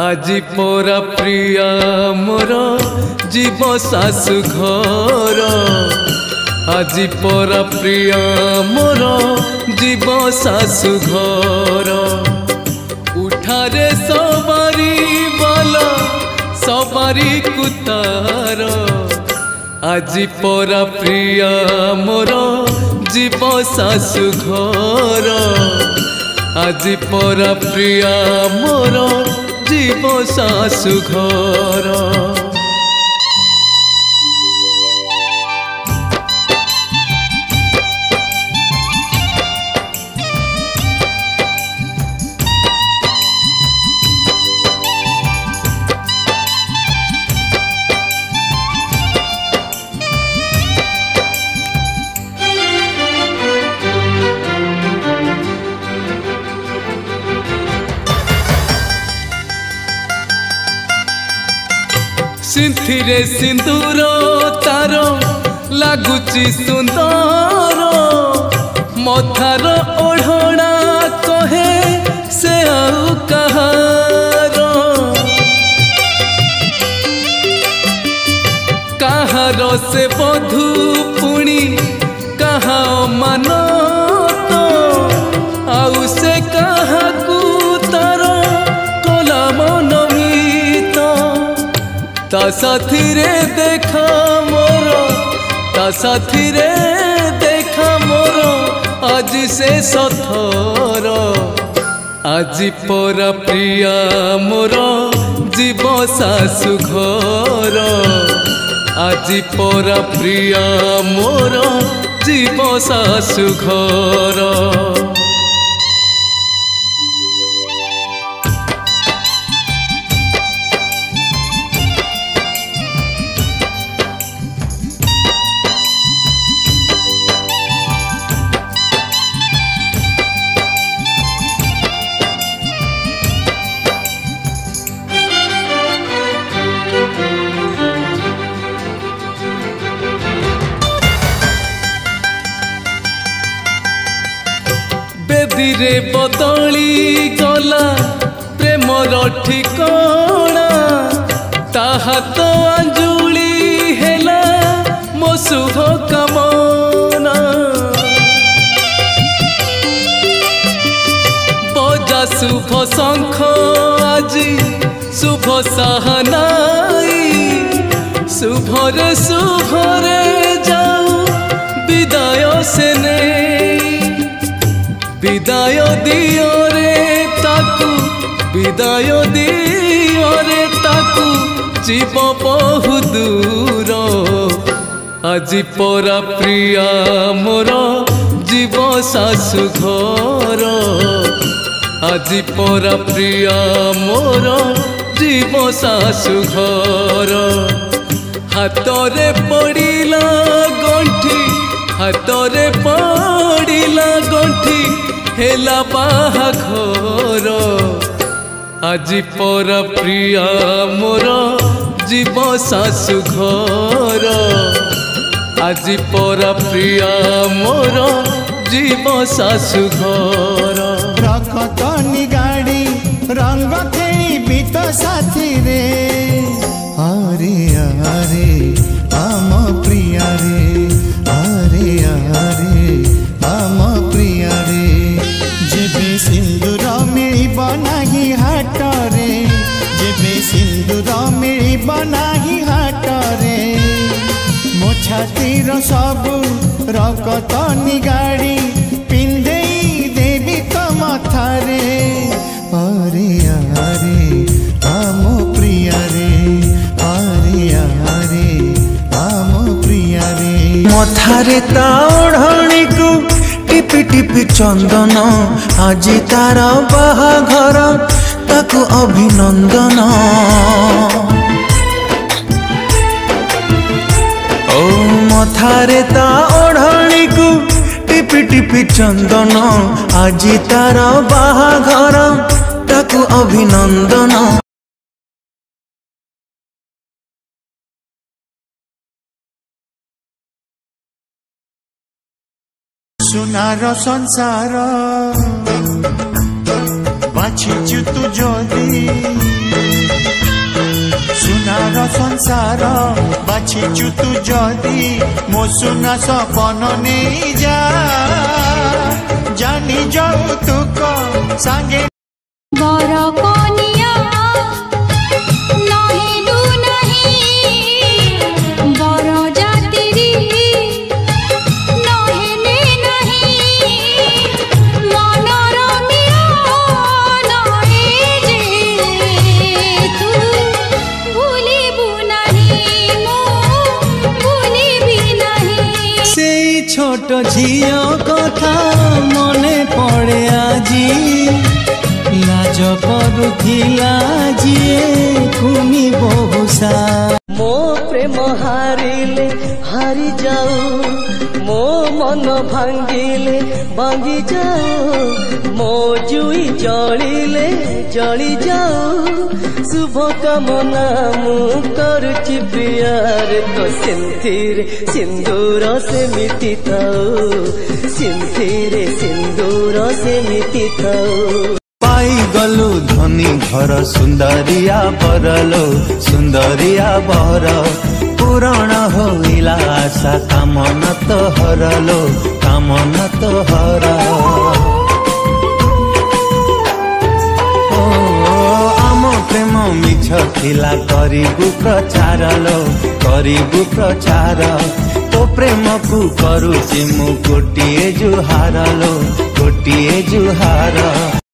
আজি পরা প্রিয়া মোর জীব শাশু ঘর আজি পরা প্রিয়া মোর জীব শাশু ঘর উঠারে সবারি বলা সবারি কুতার আজি পরা প্রিয়া মোর জীব শাশু ঘর আজি পরা প্রিয়া মোর জীব শাশু ঘর सिंथिरे सिंदूर तार लगुची सुंदर मथार ओढ़ना कहे से आउ कहार कहार से बधू पुणी कहा मान तो आउ से कहा तार कला मन ता साथी रे देखा मोर ता साथी रे देखा मोर आज से सथर आज परा प्रिया मोर जीव शाशु घर आज परा प्रिया मोर जीव शाशु घर बेदीरे बदली गला प्रेमर ठिकणा ताहा तो अंजुली हेला मो शुभ कामना बजा शुभ शंख আজি शुभ साहनाई शुभरे शुभरे जाऊ विदाय से विदाय दियो रे ताकू विदाय दियो रे ताकू जीव बहु दूर आज परा प्रिया मोर जीव शाशु घर आज परा प्रिया मोर जीव शाशु घर हाथरे पड़िला गंठी हाथरे पड़िला गंठी हेला बाहाघर आज परा प्रिया मोर जीव शाशु घर आज परा प्रिया मोर जीव शाशु घर रखतनी गाड़ी रंग खेली बीत साथी रे अरे अरे आम प्रिया रे अरे अरे आम प्रिया रे जेबे सिंदूर मिलिब नाही हाटरे जेबे सिंदूर मिलिब नाही हाटरे मो छातीर सबु रकतनी गाड़ी पिंधेई देवी तो मथारे अरे अरे आम प्रिया रे अरे अरे आम प्रिया रे मथारे ता ओढ़णी को टिपि टिपि चंदन आज तार बाहाघर ताकु अभिनंदन ओ मथारे ता ओढ़णी को टिपि टिपि चंदन आज तार बाहाघर ताकु अभिनंदन सुनार संसार बाछिचु तु जदि संसार बाछिचु तू जदी मो सुना सपन नहीं जा जानी जाऊ तू को संगे बर कनिया नहिलु नहीं बर जातिरी नहेले नहीं मनर मिलन जे तू भूलिबु नहीं मु भूलिबि नहीं से छोट झियो कथा मने पड़े आजी लाज करुथिला जिए कुनी बहुसा मो प्रेम हारिले हारी जाऊ मो मन भांगिले भांगी जाऊ मो जुई जलिले जली जाऊ शुभ कामना मु करुछि प्रियार तो सिंथिरे सिंदूर से मिटी थाऊ सिंथिरे सिंदूर से मिटी थाऊ पाई गलु धनी घर सुंदरिया बरलो सुंदरिया बर पुराण होइला आशा कामन तो हरलो कामन तो हर आम प्रेम मिछ थिला करिबु प्रचार लो करिबु प्रचार तो प्रेम को करुछि मु गोटिए जुहार लो गोटिए जुहार।